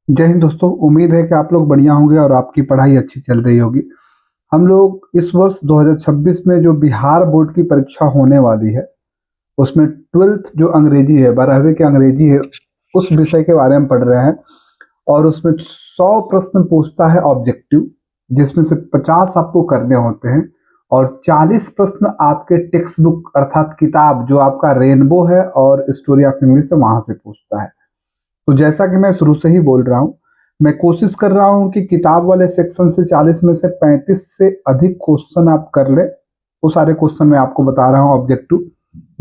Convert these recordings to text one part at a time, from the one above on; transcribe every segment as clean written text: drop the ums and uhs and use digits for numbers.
जय हिंद दोस्तों। उम्मीद है कि आप लोग बढ़िया होंगे और आपकी पढ़ाई अच्छी चल रही होगी। हम लोग इस वर्ष 2026 में जो बिहार बोर्ड की परीक्षा होने वाली है उसमें 12th जो अंग्रेजी है, 12वीं की अंग्रेजी है, उस विषय के बारे में पढ़ रहे हैं। और उसमें 100 प्रश्न पूछता है ऑब्जेक्टिव, जिसमें से 50 आपको करने होते हैं और 40 प्रश्न आपके टेक्स्ट बुक अर्थात किताब जो आपका रेनबो है और स्टोरी ऑफ इंग्लिश है वहां से पूछता है। तो जैसा कि मैं शुरू से ही बोल रहा हूँ, मैं कोशिश कर रहा हूँ कि किताब वाले सेक्शन से 40 में से 35 से अधिक क्वेश्चन आप कर ले। वो सारे क्वेश्चन मैं आपको बता रहा हूँ ऑब्जेक्टिव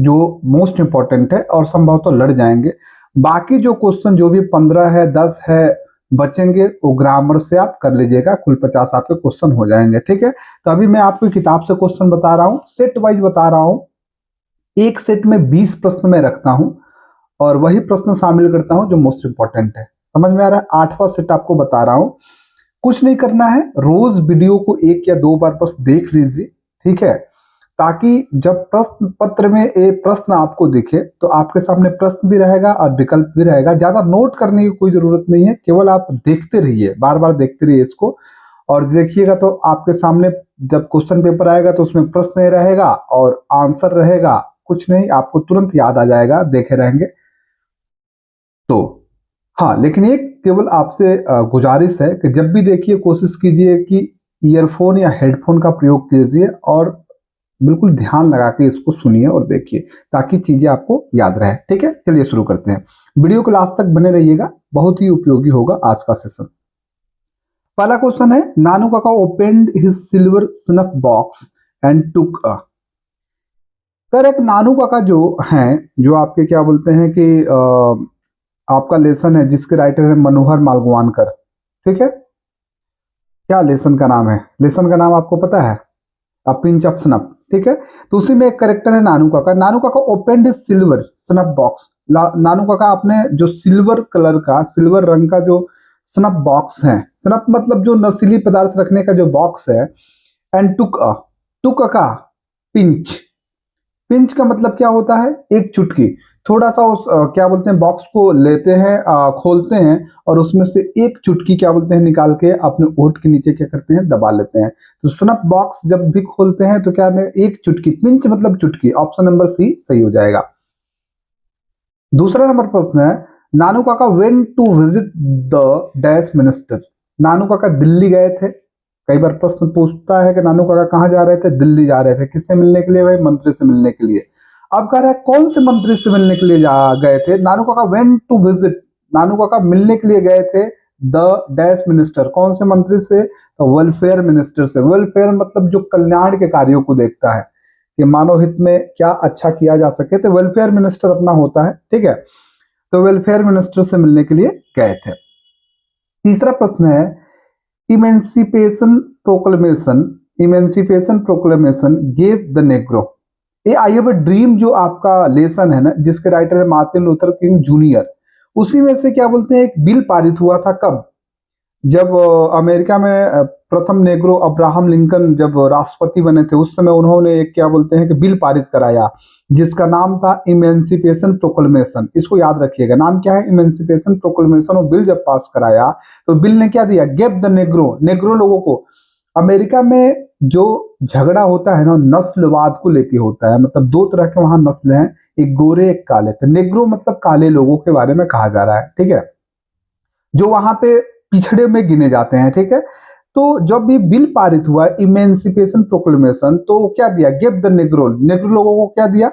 जो मोस्ट इंपॉर्टेंट है और संभव तो लड़ जाएंगे। बाकी जो क्वेश्चन जो भी 15 है 10 है बचेंगे वो ग्रामर से आप कर लीजिएगा। कुल 50 आपके क्वेश्चन हो जाएंगे। ठीक है, तो अभी मैं आपको किताब से क्वेश्चन बता रहा हूँ, सेट वाइज बता रहा हूँ। एक सेट में 20 प्रश्न मैं रखता हूँ और वही प्रश्न शामिल करता हूं जो मोस्ट इंपॉर्टेंट है। समझ में आ रहा है? 8वां सेट आपको बता रहा हूं। कुछ नहीं करना है, रोज वीडियो को 1 या 2 बार बस देख लीजिए। ठीक है, ताकि जब प्रश्न पत्र में एक प्रश्न आपको दिखे तो आपके सामने प्रश्न भी रहेगा और विकल्प भी रहेगा। ज्यादा नोट करने की कोई जरूरत नहीं है, केवल आप देखते रहिए, बार बार देखते रहिए इसको और देखिएगा तो आपके सामने जब क्वेश्चन पेपर आएगा तो उसमें प्रश्न नहीं रहेगा और आंसर रहेगा। कुछ नहीं, आपको तुरंत याद आ जाएगा, देखे रहेंगे तो। हाँ, लेकिन एक केवल आपसे गुजारिश है कि जब भी देखिए कोशिश कीजिए कि ईयरफोन या हेडफोन का प्रयोग कीजिए और बिल्कुल ध्यान लगा के इसको सुनिए और देखिए ताकि चीजें आपको याद रहे। ठीक है, चलिए शुरू करते हैं। वीडियो को लास्ट तक बने रहिएगा, बहुत ही उपयोगी होगा आज का सेशन। पहला क्वेश्चन है, Nanu Kaka opened his silver snuff box and took a. Correct, Nanu Kaka जो हैं, जो आपके क्या बोलते हैं कि आपका लेसन है जिसके राइटर है मनोहर मालगुवानकर। ठीक है, क्या लेसन का नाम है? लेसन का नाम आपको पता है? A pinch of snuff. ठीक है, तो उसी में एक करेक्टर है Nanu Kaka. Nanu Kaka opened his silver snuff box. Nanu Kaka आपने जो सिल्वर कलर का, सिल्वर रंग का जो स्नफ बॉक्स है, स्नफ मतलब जो नशीली पदार्थ रखने का जो बॉक्स है, एंड टुक का पिंच। पिंच का मतलब क्या होता है? एक चुटकी। थोड़ा सा उस क्या बोलते हैं बॉक्स को लेते हैं, खोलते हैं और उसमें से एक चुटकी क्या बोलते हैं निकाल के अपने ओठ के नीचे क्या करते हैं, दबा लेते हैं। तो स्नफ बॉक्स जब भी खोलते हैं तो क्या एक चुटकी, पिंच मतलब चुटकी। ऑप्शन नंबर सी सही हो जाएगा। दूसरा नंबर प्रश्न है, Nanu Kaka went to visit the dash minister. Nanu Kaka Delhi गए थे। कई बार प्रश्न पूछता है कि नानू काका कहाँ जा रहे थे? दिल्ली जा रहे थे। किससे मिलने के लिए भाई? मंत्री से मिलने के लिए। अब कह रहा है कौन से मंत्री से मिलने के लिए जा गए थे? नानू काका वेंट टू विजिट, नानू काका मिलने के लिए गए थे द डैश मिनिस्टर। कौन से मंत्री से? तो वेलफेयर मिनिस्टर से। वेलफेयर मतलब जो कल्याण के कार्यों को देखता है कि मानव हित में क्या अच्छा किया जा सके, तो वेलफेयर मिनिस्टर अपना होता है। ठीक है, तो वेलफेयर मिनिस्टर से मिलने के लिए गए थे। तीसरा प्रश्न है, emancipation proclamation gave the Negro. ये आई हैव अ ड्रीम जो आपका लेसन है ना, जिसके राइटर है मार्टिन लूथर किंग जूनियर, उसी में से क्या बोलते हैं एक बिल पारित हुआ था। कब? जब अमेरिका में प्रथम नेग्रो अब्राहम लिंकन जब राष्ट्रपति बने थे, उस समय उन्होंने एक क्या बोलते हैं कि बिल पारित कराया जिसका नाम था इमेंसिपेशन प्रोक्लेमेशन। इसको याद रखिएगा, नाम क्या है? Emancipation proclamation. और बिल जब पास कराया तो बिल ने क्या दिया? गेव द नेग्रो, नेग्रो लोगों को। अमेरिका में जो झगड़ा होता है ना, नस्लवाद को लेके होता है। मतलब दो तरह के वहां नस्ल हैं, एक गोरे एक काले। तो नेग्रो मतलब काले लोगों के बारे में कहा जा रहा है। ठीक है, जो वहां पे पिछड़े में गिने जाते हैं। ठीक है, तो जब ये बिल पारित हुआ इमेंसिपेशन प्रोक्लेमेशन, तो क्या दिया? गिव द नेग्रो, नेग्रो लोगों को क्या दिया?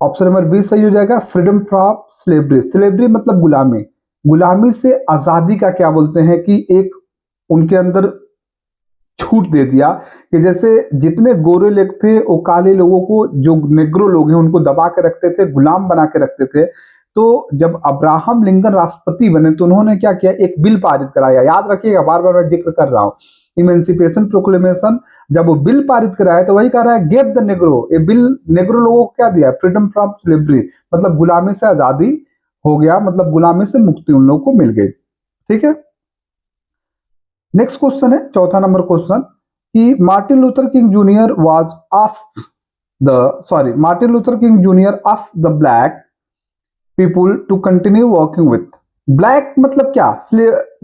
ऑप्शन नंबर बी सही हो जाएगा, फ्रीडम फ्रॉम स्लेवरी। स्लेवरी मतलब गुलामी, गुलामी से आजादी का क्या बोलते हैं कि एक उनके अंदर छूट दे दिया कि जैसे जितने गोरे लोग थे वो काले लोगों को, जो नेग्रो लोग हैं उनको दबा के रखते थे, गुलाम बना के रखते थे। तो जब अब्राहम लिंकन राष्ट्रपति बने तो उन्होंने क्या किया? एक बिल पारित कराया। याद रखिएगा, बार बार मैं जिक्र कर रहा हूं, इमेंसिपेशन प्रोक्लेमेशन। जब वो बिल पारित कराया तो वही कह रहा है गेव द नेग्रो। ये बिल नेग्रो लोगों को क्या दिया? फ्रीडम फ्रॉम स्लेवरी, मतलब गुलामी से आजादी हो गया, मतलब गुलामी से मुक्ति उन लोगों को मिल गई। ठीक है, नेक्स्ट क्वेश्चन है, चौथा नंबर क्वेश्चन, कि Martin Luther King junior was asked Martin Luther King junior asked the black people to continue working with. Black मतलब क्या,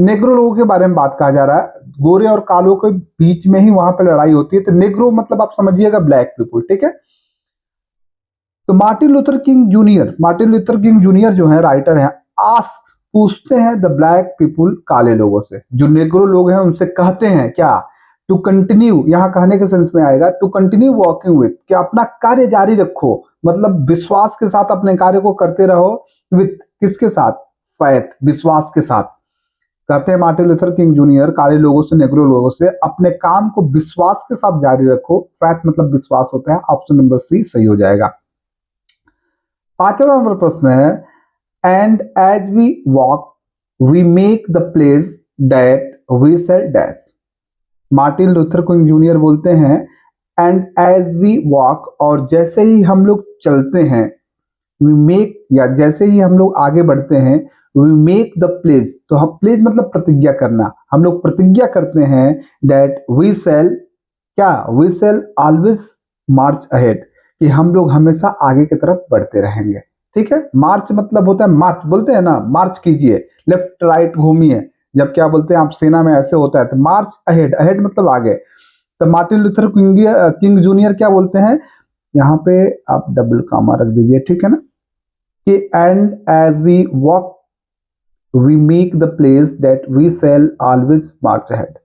नेग्रो लोगों के बारे में बात कहा जा रहा है, गोरे और कालों के बीच में ही वहां पे लड़ाई होती है, तो नेग्रो मतलब आप समझिएगा ब्लैक पीपुल, ठीक है। तो मार्टिन लूथर किंग जूनियर जो है राइटर है, आस्क पूछते हैं द ब्लैक पीपुल, काले लोगों से, जो नेग्रो लोग हैं उनसे कहते हैं क्या, टू कंटिन्यू, यहां कहने के सेंस में आएगा टू कंटिन्यू वॉकिंग विथ, कि अपना कार्य जारी रखो, मतलब विश्वास के साथ अपने कार्य को करते रहो, विथ किसके साथ, फैथ, विश्वास के साथ। कहते हैं मार्टिन लूथर किंग जूनियर काले लोगों से, नेग्रो लोगों से, अपने काम को विश्वास के साथ जारी रखो, फैथ मतलब विश्वास होता है, ऑप्शन नंबर सी सही हो जाएगा। 5वां नंबर प्रश्न है, and as we walk we make the place that we shall dash. Martin Luther King junior बोलते हैं एंड एज वी वॉक, और जैसे ही हम लोग चलते हैं, वी मेक, या जैसे ही हम लोग आगे बढ़ते हैं, वी मेक द प्लेस, तो हम, प्लेस मतलब प्रतिज्ञा करना, हम लोग प्रतिज्ञा करते हैं दैट वी सेल, क्या, we shall always march ahead, कि हम लोग हमेशा आगे की तरफ बढ़ते रहेंगे, ठीक है। मार्च मतलब होता है, मार्च बोलते हैं ना, मार्च कीजिए, लेफ्ट राइट घूमिए, जब क्या बोलते हैं आप सेना में ऐसे होता है, तो मार्च अहेड, अहेड मतलब आगे। तो मार्टिन लूथर किंग जूनियर क्या बोलते हैं, यहाँ पे आप डबल कामा रख दीजिए, ठीक है ना, कि and as we walk we make the place that we shall always march ahead,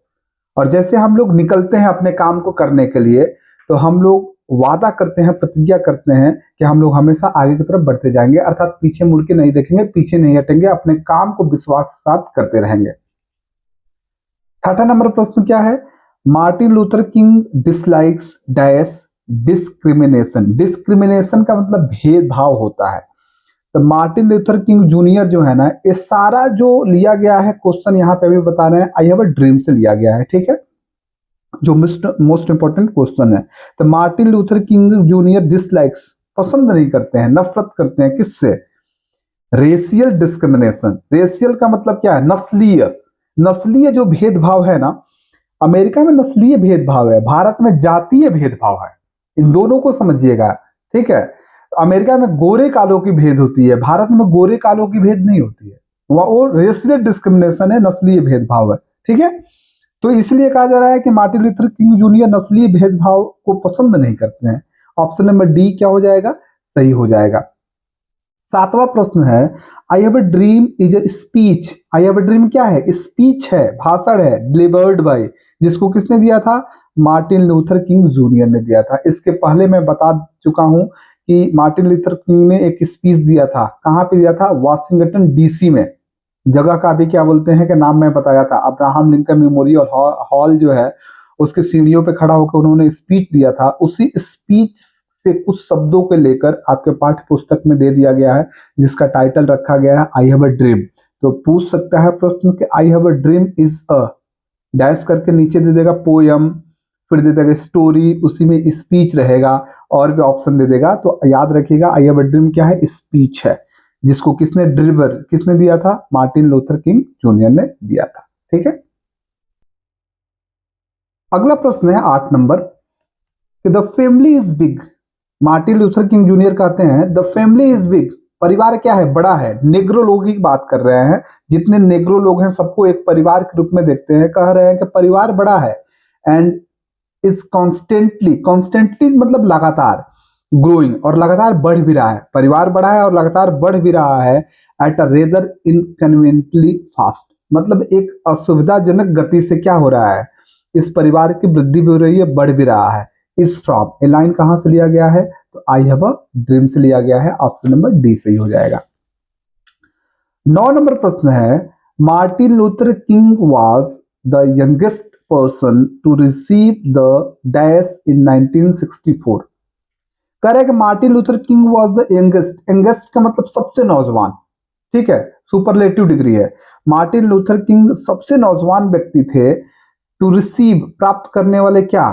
और जैसे हम लोग निकलते हैं अपने काम को करने के लिए, तो हम लोग वादा करते हैं, प्रतिज्ञा करते हैं कि हम लोग हमेशा आगे की तरफ बढ़ते जाएंगे, अर्थात पीछे मुड़ के नहीं देखेंगे, पीछे नहीं हटेंगे, अपने काम को विश्वास के साथ करते रहेंगे। 6वां नंबर प्रश्न क्या है, Martin Luther king dislikes dash discrimination. Discrimination का मतलब भेदभाव होता है। तो मार्टिन लूथर किंग जूनियर जो है ना, ये सारा जो लिया गया है क्वेश्चन यहाँ पे भी बता रहे हैं, आई हैव अ ड्रीम से लिया गया है, ठीक है, जो मोस्ट इंपॉर्टेंट क्वेश्चन है। तो Martin Luther King junior dislikes, पसंद नहीं करते हैं, नफरत करते हैं, किससे, रेशियल डिस्क्रिमिनेशन। रेशियल का मतलब क्या है, नस्लीय, नस्लीय जो भेदभाव है ना, अमेरिका में नस्लीय भेदभाव है, भारत में जातीय भेदभाव है, इन दोनों को समझिएगा, ठीक है। अमेरिका में गोरे कालों की भेद होती है, भारत में गोरे कालों की भेद नहीं होती है, वो रेशियल डिस्क्रिमिनेशन है, नस्लीय भेदभाव है, ठीक है। तो इसलिए कहा जा रहा है कि मार्टिन लूथर किंग जूनियर नस्लीय भेदभाव को पसंद नहीं करते हैं। ऑप्शन नंबर डी क्या हो जाएगा, सही हो जाएगा। 7वां प्रश्न है, आई have a dream is a speech. I have a dream क्या है, स्पीच है, भाषण है, डिलीवर्ड बाय, जिसको किसने दिया था, मार्टिन लूथर किंग जूनियर ने दिया था। इसके पहले मैं बता चुका हूं कि मार्टिन लूथर किंग ने एक स्पीच दिया था, कहां पे दिया था, वाशिंगटन डीसी में, जगह का भी क्या बोलते हैं कि नाम मैं बताया था, अब्राहम लिंकन मेमोरियल हॉल जो है, उसके सीढ़ियों पे खड़ा होकर उन्होंने स्पीच दिया था। उसी स्पीच से कुछ शब्दों को लेकर आपके पाठ्य पुस्तक में दे दिया गया है, जिसका टाइटल रखा गया है आई हैव अ ड्रीम। तो पूछ सकता है प्रश्न कि आई have a dream is a dash करके नीचे दे देगा पोयम, फिर दे देगा स्टोरी, उसी में स्पीच रहेगा, और भी ऑप्शन दे देगा। तो याद रखिएगा आई हैव अ ड्रीम क्या है, स्पीच है, जिसको किसने डिलीवर, किसने दिया था, मार्टिन लूथर किंग जूनियर ने दिया था, ठीक है। अगला प्रश्न है 8 नंबर, कि the family is big. Martin Luther King junior कहते हैं द फैमिली इज बिग, परिवार क्या है, बड़ा है। नेग्रो लोग की बात कर रहे हैं, जितने नेग्रो लोग हैं सबको एक परिवार के रूप में देखते हैं, कह रहे हैं कि परिवार बड़ा है, एंड इज कॉन्स्टेंटली मतलब लगातार, ग्रोइंग, और लगातार बढ़ भी रहा है, परिवार बड़ा है और लगातार बढ़ भी रहा है, एट अ रेदर इनकन्वीनियंटली फास्ट, मतलब एक असुविधाजनक गति से क्या हो रहा है, इस परिवार की वृद्धि भी हो रही है, बढ़ भी रहा है। इस फ्रॉम, ये लाइन कहां से लिया गया है, तो आई हैव अ ड्रीम से लिया गया है, ऑप्शन नंबर डी सही हो जाएगा। 9 नंबर प्रश्न है, Martin Luther King was the youngest person to receive the dash in 1964। कह रहे हैं कि Martin Luther King was the youngest, youngest का मतलब सबसे नौजवान, ठीक है, सुपरलेटिव डिग्री है। मार्टिन लूथर किंग सबसे नौजवान व्यक्ति थे, टू रिसीव प्राप्त करने वाले क्या,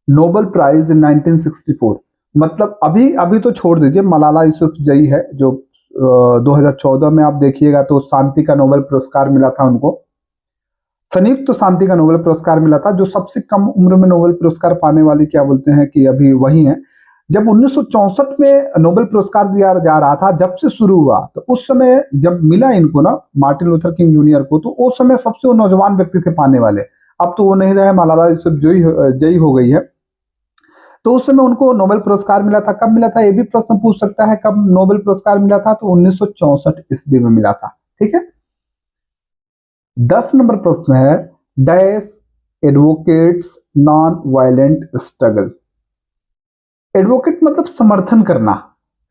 नोबेल प्राइज इन 1964। मतलब अभी अभी तो छोड़ दीजिए, मलाला यूसुफजई है जो 2014 में आप देखिएगा तो शांति का नोबेल पुरस्कार मिला था उनको, संयुक्त तो शांति का नोबेल पुरस्कार मिला था। जो सबसे कम उम्र में नोबेल पुरस्कार पाने वाली क्या बोलते हैं कि अभी वही है, जब 1964 में नोबेल पुरस्कार दिया जा रहा था, जब से शुरू हुआ, तो उस समय जब मिला इनको ना, मार्टिन लूथर किंग जूनियर को, तो उस समय सबसे वो नौजवान व्यक्ति थे पाने वाले। अब तो वो नहीं रहे, मलाला यूसुफजई जयी हो गई है। तो उस समय उनको नोबेल पुरस्कार मिला था। कब मिला था ये भी प्रश्न पूछ सकता है, कब नोबेल पुरस्कार मिला था? तो 1964 ईस्वी में मिला था। ठीक है। 10 नंबर प्रश्न है, dash advocates non violent struggle. Advocate मतलब समर्थन करना,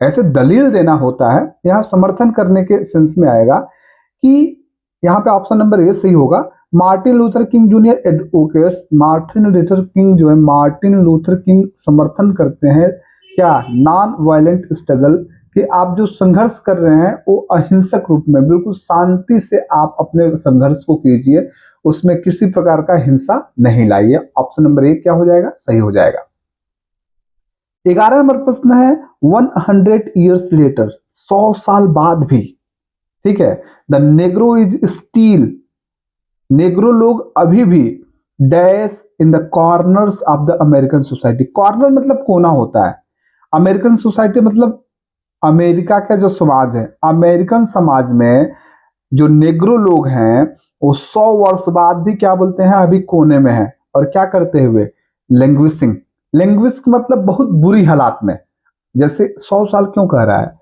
ऐसे दलील देना होता है, यहां समर्थन करने के सेंस में आएगा कि यहां पे ऑप्शन नंबर ए सही होगा। Martin Luther King junior advocates, Martin Luther king जो है, मार्टिन लूथर किंग समर्थन करते हैं क्या? नॉन वायलेंट स्ट्रगल, कि आप जो संघर्ष कर रहे हैं वो अहिंसक रूप में, बिल्कुल शांति से आप अपने संघर्ष को कीजिए, उसमें किसी प्रकार का हिंसा नहीं लाइए। ऑप्शन नंबर ए क्या हो जाएगा? सही हो जाएगा। 11 नंबर प्रश्न है, 100 ईयर्स लेटर, 100 साल बाद भी, ठीक है, the Negro is steel, Negro लोग अभी भी dash in the corners of the American society. Corner मतलब कोना होता है, अमेरिकन सोसाइटी मतलब अमेरिका का जो समाज है, अमेरिकन समाज में जो नेग्रो लोग हैं वो 100 वर्ष बाद भी क्या बोलते हैं? अभी कोने में है। और क्या करते हुए? लैंग्विशिंग। लैंग्विश मतलब बहुत बुरी हालात में। जैसे 100 साल क्यों कह रहा है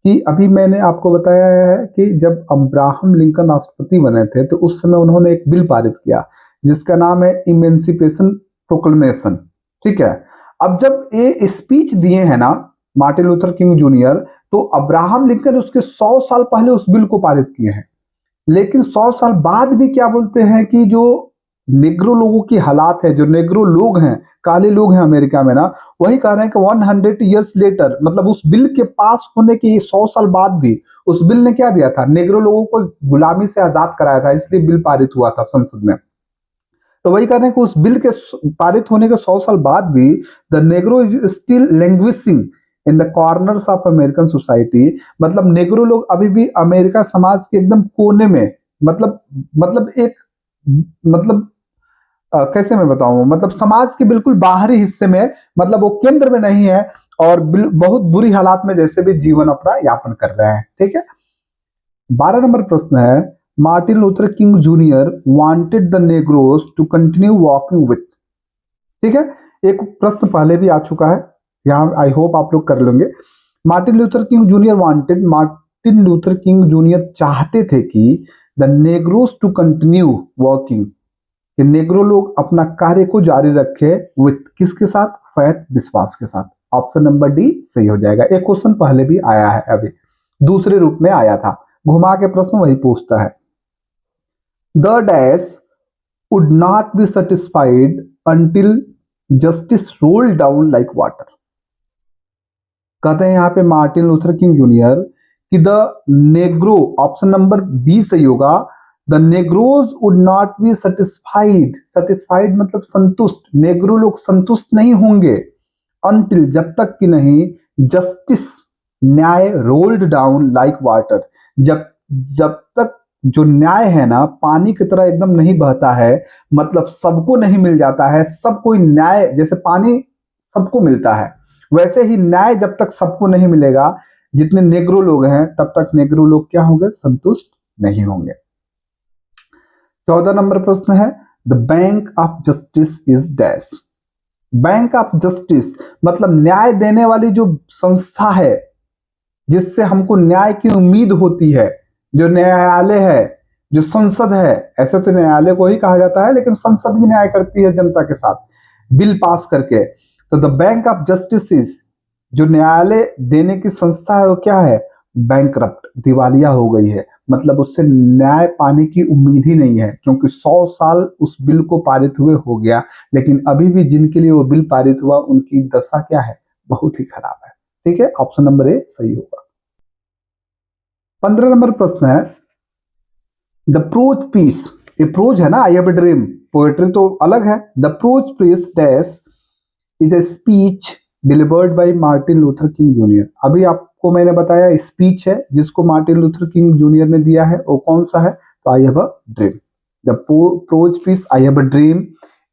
कि अभी मैंने आपको बताया है कि जब अब्राहम लिंकन राष्ट्रपति बने थे तो उस समय उन्होंने एक बिल पारित किया जिसका नाम है इमेंसिपेशन प्रोक्लेमेशन। ठीक है। अब जब ये स्पीच दिए हैं ना मार्टिन लूथर किंग जूनियर, तो अब्राहम लिंकन उसके 100 साल पहले उस बिल को पारित किए हैं, लेकिन 100 साल बाद भी क्या बोलते हैं कि जो नेग्रो लोगों की हालात है, जो नेग्रो लोग हैं, काले लोग हैं अमेरिका में ना, वही कह रहे हैं कि 100 ईयर्स लेटर, मतलब उस बिल के पास होने के 100 साल बाद भी उस बिल ने क्या दिया था? नेग्रो लोगों को गुलामी से आजाद कराया था, इसलिए बिल पारित हुआ था संसद में। तो वही कह रहे हैं कि उस बिल के पारित होने के 100 साल बाद भी the Negro is still languishing in the corners of American society, मतलब नेग्रो लोग अभी भी अमेरिका समाज के एकदम कोने में, मतलब एक, मतलब कैसे मैं बताऊं, मतलब समाज के बिल्कुल बाहरी हिस्से में, मतलब वो केंद्र में नहीं है और बहुत बुरी हालात में जैसे भी जीवन अपना यापन कर रहे हैं। ठीक है। 12 नंबर प्रश्न है, Martin Luther King junior wanted the Negroes to continue walking with. ठीक है। एक प्रश्न पहले भी आ चुका है, यहाँ आई होप आप लोग कर लेंगे। Martin Luther King junior wanted, Martin Luther King junior चाहते थे कि the Negroes to continue working, कि नेग्रो लोग अपना कार्य को जारी रखे विथ, किसके साथ? फैथ, विश्वास के साथ। ऑप्शन नंबर डी सही हो जाएगा। एक क्वेश्चन पहले भी आया है, अभी दूसरे रूप में आया था, घुमा के प्रश्न वही पूछता है। The dash would not be satisfied until justice roll down like water. कहते हैं यहां पे मार्टिन लूथर किंग जूनियर कि the Negro, option number B सही होगा, the Negroes would not be satisfied, satisfied मतलब संतुष्ट, नेग्रो लोग संतुष्ट नहीं होंगे, अंटिल जब तक कि नहीं, जस्टिस न्याय रोल्ड डाउन लाइक वाटर, जब तक जो न्याय है ना पानी की तरह एकदम नहीं बहता है, मतलब सबको नहीं मिल जाता है, सब कोई न्याय, जैसे पानी सबको मिलता है वैसे ही न्याय जब तक सबको नहीं मिलेगा, जितने नेग्रो लोग हैं तब तक नेग्रो लोग क्या होंगे? संतुष्ट नहीं होंगे। 14 नंबर प्रश्न है, the bank of justice is dash. Bank of justice मतलब न्याय देने वाली जो संस्था है जिससे हमको न्याय की उम्मीद होती है, जो न्यायालय है, जो संसद है, ऐसे तो न्यायालय को ही कहा जाता है लेकिन संसद भी न्याय करती है जनता के साथ बिल पास करके। तो the bank of justice is, जो न्यायालय देने की संस्था है वो क्या है? बैंकरप्ट, दिवालिया हो गई है, मतलब उससे न्याय पाने की उम्मीद ही नहीं है, क्योंकि 100 साल उस बिल को पारित हुए हो गया, लेकिन अभी भी जिनके लिए वो बिल पारित हुआ उनकी दशा क्या है? बहुत ही खराब है। ठीक है। ऑप्शन नंबर ए सही होगा। 15 नंबर प्रश्न है, द प्रोज पीस, ये प्रोज है ना, I have a dream, poetry तो अलग है। The prose piece dash is a speech delivered by Martin Luther King junior. अभी आपको मैंने बताया स्पीच है जिसको मार्टिन लूथर किंग जूनियर ने दिया है, वो कौन सा है? तो I have a dream. The prose piece I have a dream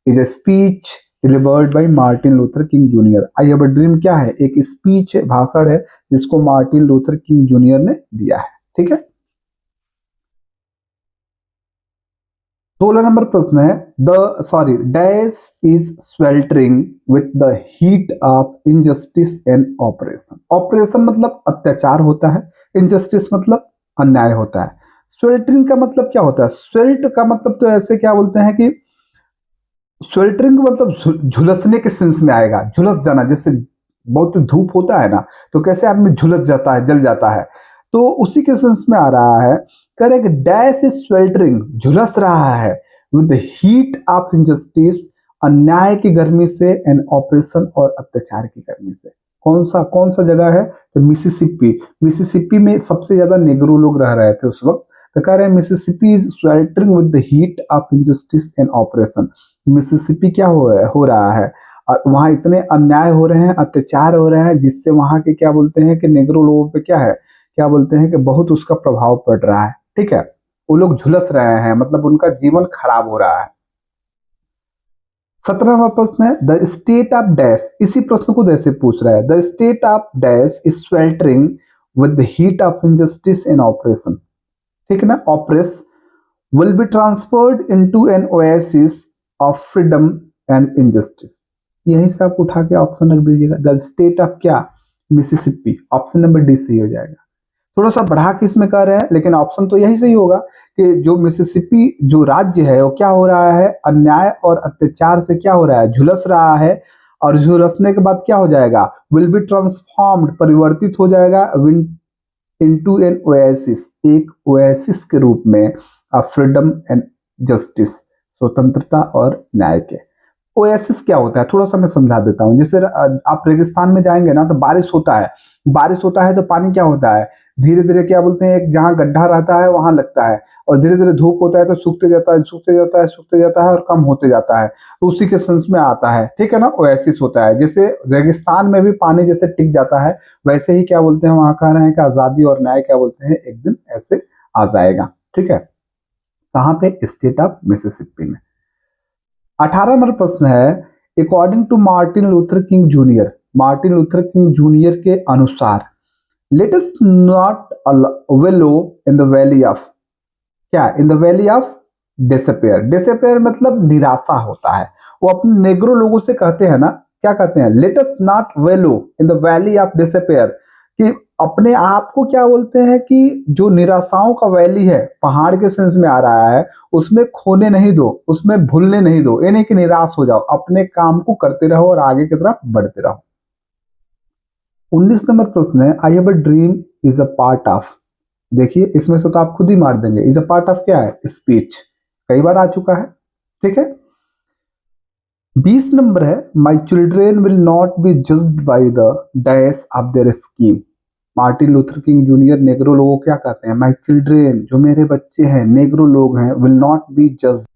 is a speech delivered by Martin Luther King junior. I have a dream क्या है? एक स्पीच है, भाषण है, जिसको मार्टिन लूथर किंग जूनियर ने दिया है। ठीक है। 16 नंबर प्रश्न है, dash is sweltering with the heat of injustice and operation. Operation मतलब अत्याचार होता है, इनजस्टिस मतलब अन्याय होता है। स्वेल्टरिंग का मतलब क्या होता है? स्वेल्ट का मतलब तो ऐसे क्या बोलते हैं कि स्वेल्टरिंग मतलब झुलसने के सेंस में आएगा, झुलस जाना। जैसे बहुत धूप होता है ना, तो कैसे आदमी झुलस जाता है, जल जाता है, तो उसी के सेंस में आ रहा है। करेक्ट, डैश इज स्वेल्टरिंग, झुलस रहा है, with the heat of injustice, अन्याय की गर्मी से, एंड ऑपरेशन और अत्याचार की गर्मी से। कौन सा जगह है? तो मिसिसिपी। मिसिसिपी में सबसे ज्यादा नेग्रो लोग रह रहे थे उस वक्त। तो कह रहे हैं Mississippi is sweltering with the heat of injustice and operation. Mississippi क्या हो रहा है? वहां इतने अन्याय हो रहे हैं, अत्याचार हो रहे हैं, जिससे वहां के क्या बोलते हैं कि नेग्रो लोगों पे क्या है, क्या बोलते हैं कि बहुत उसका प्रभाव पड़ रहा है। ठीक है, वो लोग झुलस रहे हैं, मतलब उनका जीवन खराब हो रहा है। 17वां प्रश्न है, द स्टेट ऑफ डैश। इसी प्रश्न को जैसे पूछ रहा है, the state of dash is sweltering with the heat of injustice and operation. ठीक है ना, oppress will be transferred into an oasis of freedom and injustice। यहीं से आप उठा के ऑप्शन रख दीजिएगा, द स्टेट ऑफ क्या? मिसिसिपी। ऑप्शन नंबर डी सही हो जाएगा। थोड़ा सा बढ़ा के इसमें कह रहे हैं, लेकिन ऑप्शन तो यही सही होगा कि जो मिसिसिपी जो राज्य है वो क्या हो रहा है? अन्याय और अत्याचार से क्या हो रहा है? झुलस रहा है, और झुलसने के बाद क्या हो जाएगा? विल बी ट्रांसफॉर्म्ड, परिवर्तित हो जाएगा, इनटू एन ओएसिस, एक ओएसिस के रूप में, फ्रीडम एंड जस्टिस, स्वतंत्रता और न्याय के। ओएसिस क्या होता है? थोड़ा सा मैं समझा देता हूँ। जैसे आप रेगिस्तान में जाएंगे ना, तो बारिश होता है, बारिश होता है तो पानी क्या होता है? धीरे धीरे क्या बोलते हैं, एक जहाँ गड्ढा रहता है वहां लगता है, और धीरे धीरे धूप होता है तो सूखते जाता है, सूखते जाता है, सूखते जाता है, और कम होते जाता है, तो उसी के सेंस में आता है। ठीक है ना, ओएसिस होता है। जैसे रेगिस्तान में भी पानी जैसे टिक जाता है, वैसे ही क्या बोलते हैं, वहां कह रहे हैं कि आजादी और न्याय क्या बोलते हैं, एक दिन ऐसे आ जाएगा। ठीक है, कहाँ पे? स्टेट ऑफ मिसिसिपी में। 18 नंबर प्रश्न है, according to Martin Luther King junior. Martin Luther King junior के अनुसार, लेट अस नॉट वेलो इन द वैली ऑफ क्या? In the valley of disappear. Disappear मतलब निराशा होता है। वो अपने नेग्रो लोगों से कहते हैं ना, क्या कहते हैं? लेट अस नॉट वेलो in the valley of disappear, कि अपने आप को क्या बोलते हैं कि जो निराशाओं का वैली है, पहाड़ के सेंस में आ रहा है, उसमें खोने नहीं दो, उसमें भूलने नहीं दो, यानी कि निराश हो जाओ, अपने काम को करते रहो और आगे की तरफ बढ़ते रहो। 19 नंबर प्रश्न है, आई have a dream is a part of. देखिए इसमें से तो आप खुद ही मार देंगे, इज अ पार्ट ऑफ क्या है? स्पीच। कई बार आ चुका है। ठीक है। 20 नंबर है, my children will not be judged by the dash of their scheme. Martin Luther King junior Negro लोगों को क्या कहते हैं? माई चिल्ड्रेन, जो मेरे बच्चे हैं, नेग्रो लोग हैं, विल नॉट बी जज्ड